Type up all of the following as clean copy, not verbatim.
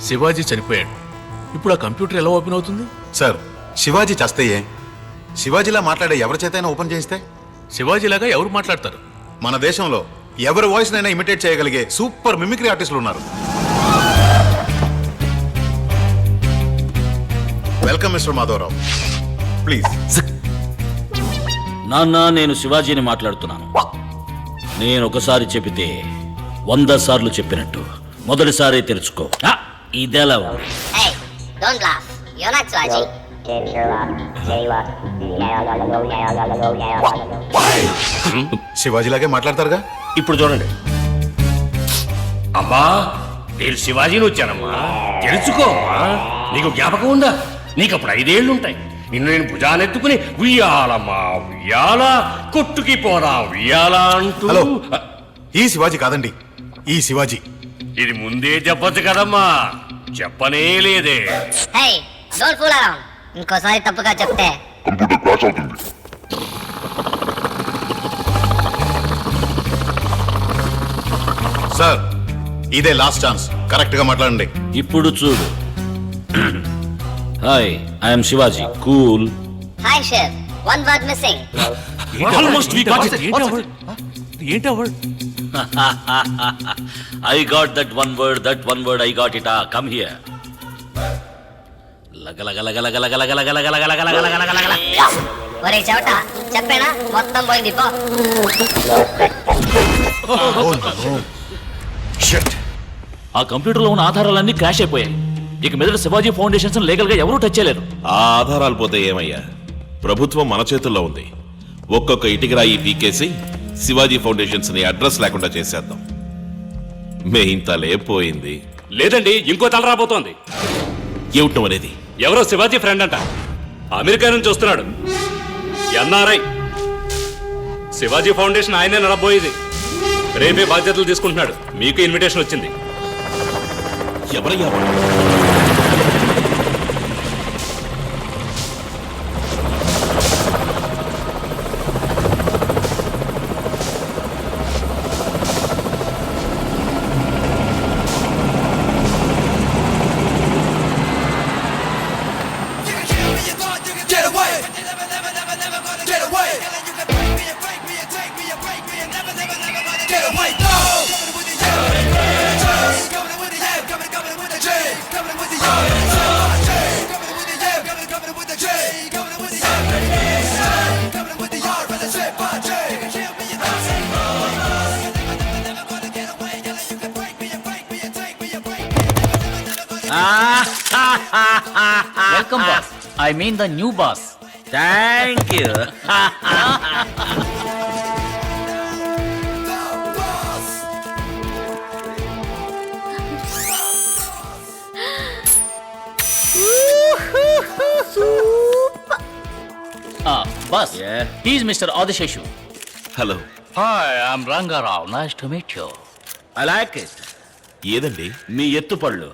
శివాజీ చనిపోయాడు. ఇప్పుడు ఆ కంప్యూటర్ ఎలా ఓపెన్ అవుతుంది? సార్, శివాజీ చస్తేయే శివాజీలా మాట్లాడే ఎవరి చేతైనా ఓపెన్ చేయిస్తే? శివాజీలాగా ఎవరు మాట్లాడతారు? మన దేశంలో ఎవరి వాయిస్ నైనా ఇమిటేట్ చేయగలిగే సూపర్ మిమిక్రీ ఆర్టిస్టులు ఉన్నారు. Welcome mister Madhavarao, please. నాన్న, నేను శివాజీని మాట్లాడుతున్నాను. నేను ఒకసారి చెబితే 100 సార్లు చెప్పినట్టు మొదటిసారి తెలుసుకో. ఇదెలా ఉంది? Hey, don't laugh. You're not Swaji. శివాజీలాగే మాట్లాడతారుగా. ఇప్పుడు చూడండి. అమ్మా, నేను శివాజీని వచ్చానమ్మా, తెలుసుకోమ్మా. నీకు జ్ఞాపకం ఉందా? నీకు అప్పుడు 5 ఏళ్ళుంటాయి. నిన్ను నేను భుజానెత్తుకుని ఉయ్యాలమ్మా ఉయ్యాల, కొట్టుకి పోరా ఉయ్యాల అంటూ. హలో, ఈ శివాజీ కాదండి, ఈ శివాజీ. ఇది ముందే చెప్పొచ్చు కదమ్మా, చెప్పనే లేదే. Hey, don't fool around. ఇంకోసారి తప్పుగా చెప్తే కంప్యూటర్ క్రాష్ అవుతుంది. సార్, ఇదే లాస్ట్ ఛాన్స్, కరెక్ట్ గా మాట్లాడండి. ఇప్పుడు చూడు. Hi, I'm Shivaji. Cool. Hi chef, one word missing. Almost we got it. ఏంటి hour? I got that one word I got it. Come here. ఒరే చెవట, చెప్పేనా? మొత్తం పోయింది పో. ఆ కంప్యూటర్లో ఉన్న ఆధారాలన్నీ క్రాష్ అయిపోయాయి. ఇక మీద శివాజీ ఫౌండేషన్స్ లీగల్ గా ఎవరూ టచ్ చేయలేరు. ఆ ఆధారాలు పోతే ఏమయ్యా, ప్రభుత్వం మన చేతుల్లో ఉంది. ఒక్కొక్క ఇటుకరాయి పీకేసి శివాజీ ఫౌండేషన్స్ ని అడ్రస్ లేకుండా చేసేద్దాం. మెయిన్ తలే పోయింది. లేదండి, ఇంకో తల రాబోతోంది. ఏమిటం అనేది? ఎవరో శివాజీ ఫ్రెండ్ అంట, అమెరికా నుంచి వస్తున్నాడు. ఎన్ఆర్ఐ. శివాజీ ఫౌండేషన్ ఆయనే నడబోయేది. రేపే బాధ్యతలు తీసుకుంటున్నాడు. మీకు ఇన్విటేషన్ వచ్చింది. ఎవరయ్యా? Welcome, boss. I mean the new boss. Thank you. Boss. Yeah. He is Mr. Adisheshu. Hello. Hi, I'm Rangarao. Nice to meet you. I like it. ఏదండి? మీ ఎత్తుపళ్ళు.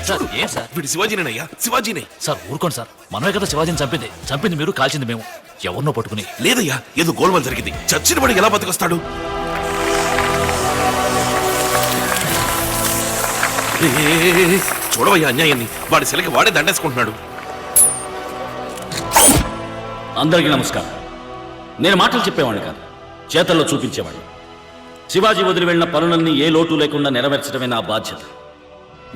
సార్, ఏం సార్? వీడు శివాజీనేనయ్యా, శివాజీనే. సార్ ఊరుకోండి సార్. మనమే కదా శివాజీని చంపింది మీరు, కాల్చింది మేము. ఎవరినో పట్టుకుని. లేదయ్యా, ఏదో గోల్మాల్ జరిగింది. చచ్చిన వాడు ఎలా బతికొస్తాడు? చూడవయ్యా అన్యాయాన్ని. వాడి శిలకి వాడే దండేసుకుంటున్నాడు. అందరికీ నమస్కారం. నేను మాటలు చెప్పేవాడిని కాదు, చేతల్లో చూపించేవాడిని. శివాజీ వదిలి వెళ్ళిన పనులన్నీ ఏ లోటు లేకుండా నెరవేర్చడమే నా బాధ్యత.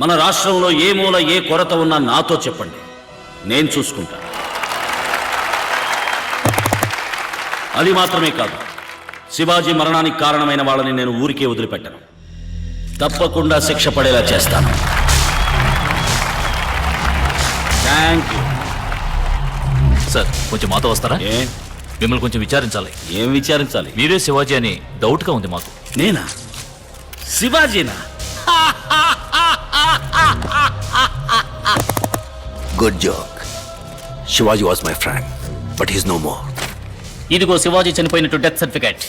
మన రాష్ట్రంలో ఏ మూల ఏ కొరత ఉన్నా నాతో చెప్పండి, నేను చూసుకుంటాను. అది మాత్రమే కాదు, శివాజీ మరణానికి కారణమైన వాళ్ళని నేను ఊరికే వదిలిపెట్టను. తప్పకుండా శిక్ష పడేలా చేస్తాను. Thank you. సార్, కొంచెం మాతో వస్తారా? ఏ? మిమ్మల్ని కొంచెం విచారించాలి. ఏం విచారించాలి? మీరే శివాజీ అని డౌట్గా ఉంది మాకు. నేనా? శివాజీనా? Good joke. Shivaji was my friend, but he's no more. ఇదిగో శివాజీ చనిపోయినట్టు డెత్ సర్టిఫికేట్.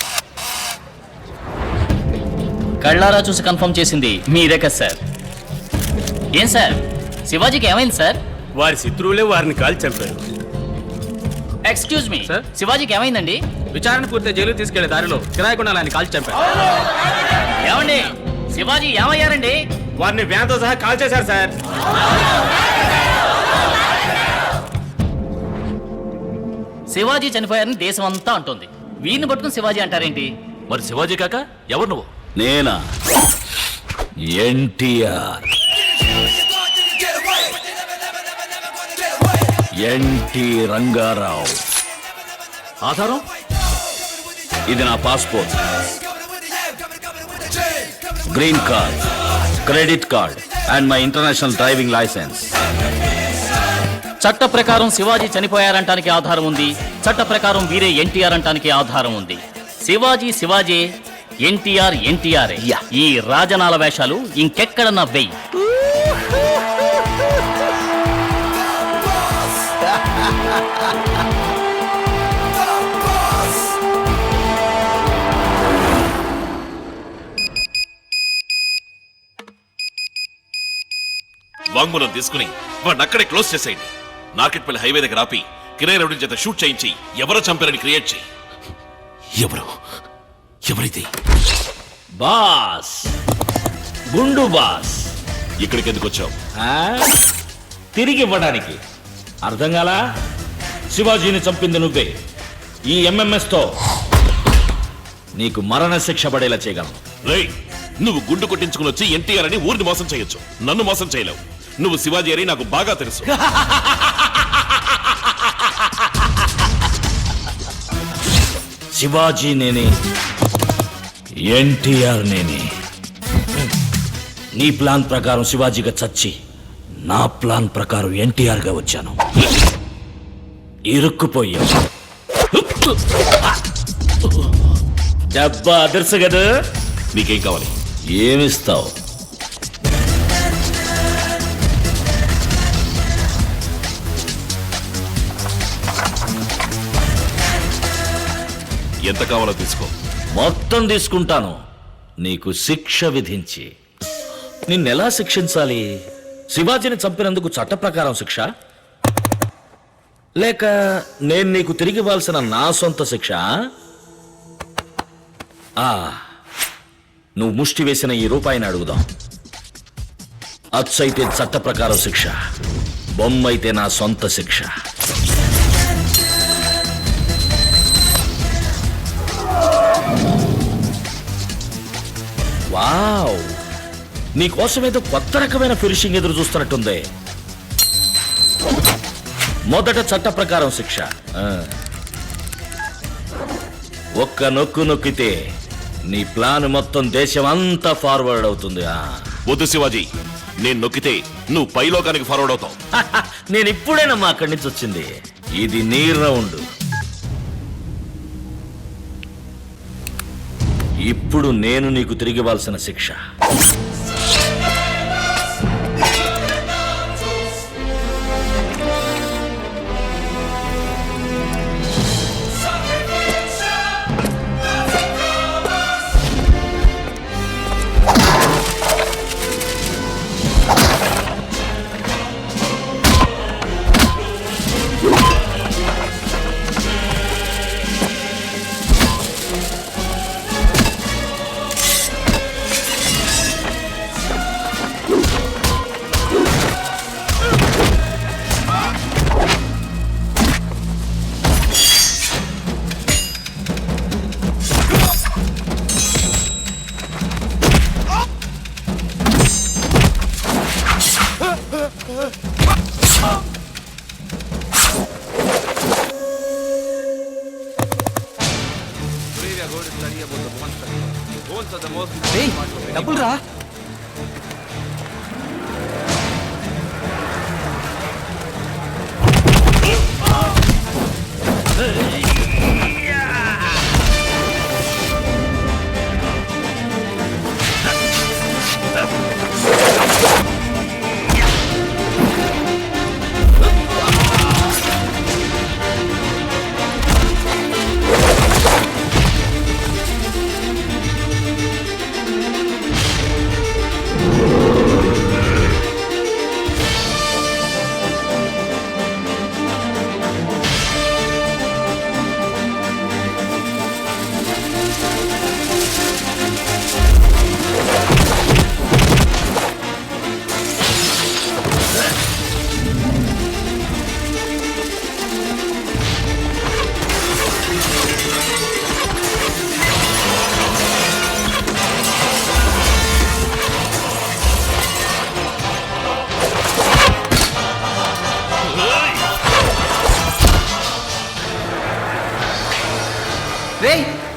కళ్ళారా చూసి కన్ఫర్మ్ చేసింది మీరే కదా సార్. ఏం సార్, శివాజీకి ఏమైంది సార్? వారి శత్రువులే వారిని కాల్చి చంపారు. Excuse me sir? శివాజీకి ఏమైందండి? విచారణ పూర్తి జైలు తీసుకెళ్లే దారిలో కిరాయకుండా ఆయన కాల్చి చంపారు. ఏమండి శివాజీ ఏమయ్యారండి? వారిని వ్యాన్తో సహా కాల్చేశారు సార్. శివాజీ చనిపోయారని దేశం అంతా అంటుంది. వీరిని పట్టుకుని శివాజీ అంటారేంటి? మరి శివాజీ కాక ఎవరు నువ్వు? నేనా? ఎన్టీఆర్. ఎన్టీ రంగారావు. ఆధారం? ఇది నా passport, green card, credit card and my international driving licence. చట్ట ప్రకారం శివాజీ చనిపోయారంటానికి ఆధారం ఉంది. చట్ట ప్రకారం వీరే ఎన్టీఆర్ అంటానికి ఆధారం ఉంది. శివాజీ శివాజీ, ఎన్టీఆర్ ఎన్టీఆర్. ఈ రాజనాల వేషాలు ఇంకెక్కడన్నా వెయ్యి. వాంగ్మూలం తీసుకుని వాడిని అక్కడే క్లోజ్ చేసేయండి. నార్కెట్పల్లి హైవే దగ్గర ఆపి కిరాయి రౌడీ చేత షూట్ చేయించి ఎవరో చంపారని క్రియేట్ చేయి. ఎవరిది? బాస్, గుండు బాస్. ఇక్కడికి ఎందుకు వచ్చావు? తిరిగి ఇవ్వడానికి. అర్థం కాలా? శివాజీని చంపింది నువ్వే. ఈ ఎంఎంఎస్ తో నీకు మరణ శిక్ష పడేలా చేయగలను. రేయ్, నువ్వు గుండు కొట్టించుకుని వచ్చి ఎన్టీఆర్ అని ఊరిని మోసం చేయొచ్చు, నన్ను మోసం చేయలేవు. నువ్వు శివాజీ అని నాకు బాగా తెలుసు. శివాజీ నేనే, ఎన్టీఆర్ నేనే. నీ ప్లాన్ ప్రకారం శివాజీగా చచ్చి, నా ప్లాన్ ప్రకారం ఎన్టీఆర్ గా వచ్చాను. ఇరుక్కుపోయా. దెబ్బ అదర్సు కదా. నీకేం కావాలి? ఏమిస్తావు? ఎంత కావాలో తీసుకో. మొత్తం తీసుకుంటాను, నీకు శిక్ష విధించి. నిన్నెలా శిక్షించాలి? శివాజీని చంపినందుకు చట్ట ప్రకారం శిక్ష, లేక నేను నీకు తిరిగి ఇవ్వాల్సిన నా సొంత శిక్ష? నువ్వు ముష్టి వేసిన ఈ రూపాయిని అడుగుదాం. అచ్చైతే చట్ట ప్రకారం శిక్ష, బొమ్మైతే నా సొంత శిక్ష. వావ్, నీకోసం ఏదో కొత్త రకమైన ఫినిషింగ్ ఎదురు చూస్తున్నట్టుంది. మొదట చట్ట ప్రకారం శిక్ష. ఒక్క నొక్కు నొక్కితే నీ ప్లాన్ మొత్తం దేశం అంతా ఫార్వర్డ్ అవుతుంది. వద్దు శివాజీ, నేను నొక్కితే నువ్వు పైలోకానికి ఫార్వర్డ్ అవుతావు. నేను ఇప్పుడేనమ్మా అక్కడి నుంచి వచ్చింది. ఇది నీ రౌండ్. ఇప్పుడు నేను నీకు తిరిగి ఇవ్వాల్సిన శిక్ష. డబ్బులు రా.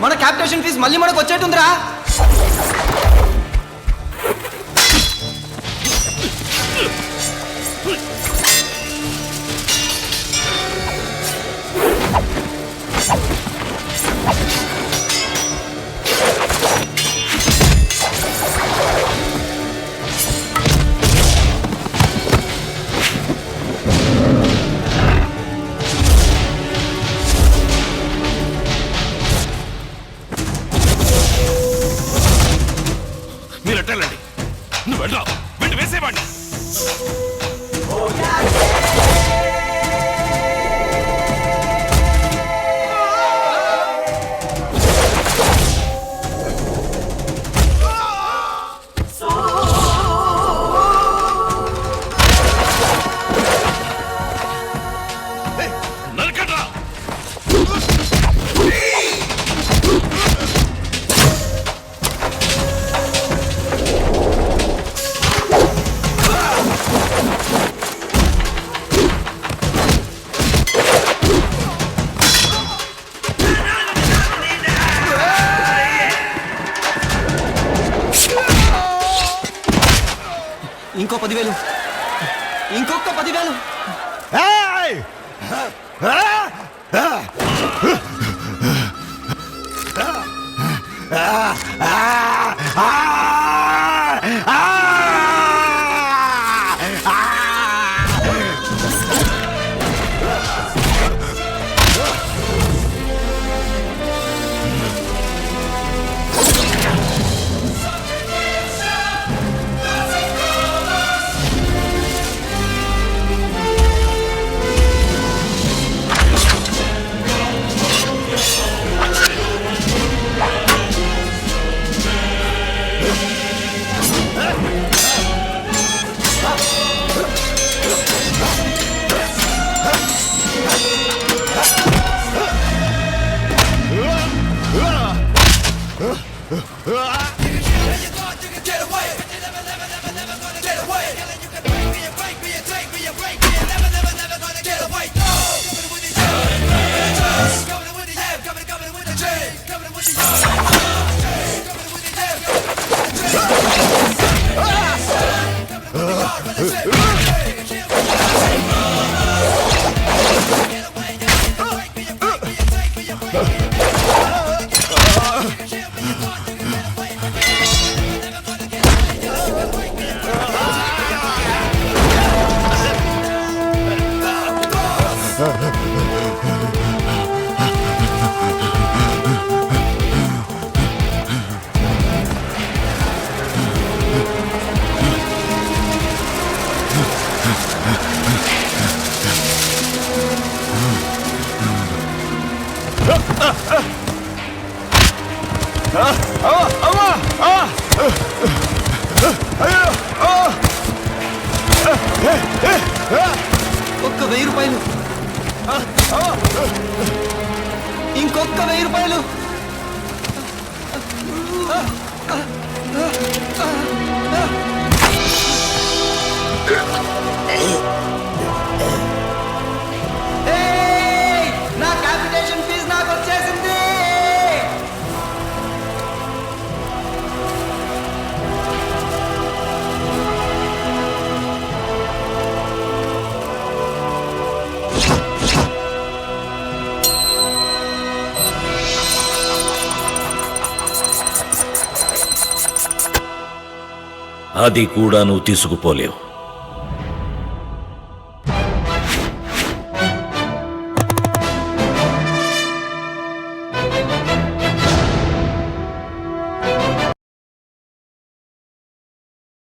మన క్యాపిటేషన్ ఫీజు మళ్ళీ మనకు వచ్చేటుందిరా. మీరు ఎట్టాలండి, నువ్వు వెళ్ళావు, వెళ్ళి వేసేవాడిని. నరకట్రా. ఇంకో 10,000, ఇంకొక 10,000. ఒక్క 1000 రూపాయలు, ఇంకొక 1000 రూపాయలు. నా క్యాపిటేషన్ ఫీజు నాకు వచ్చేసింది. అది కూడా నువ్వు తీసుకుపోలేవు.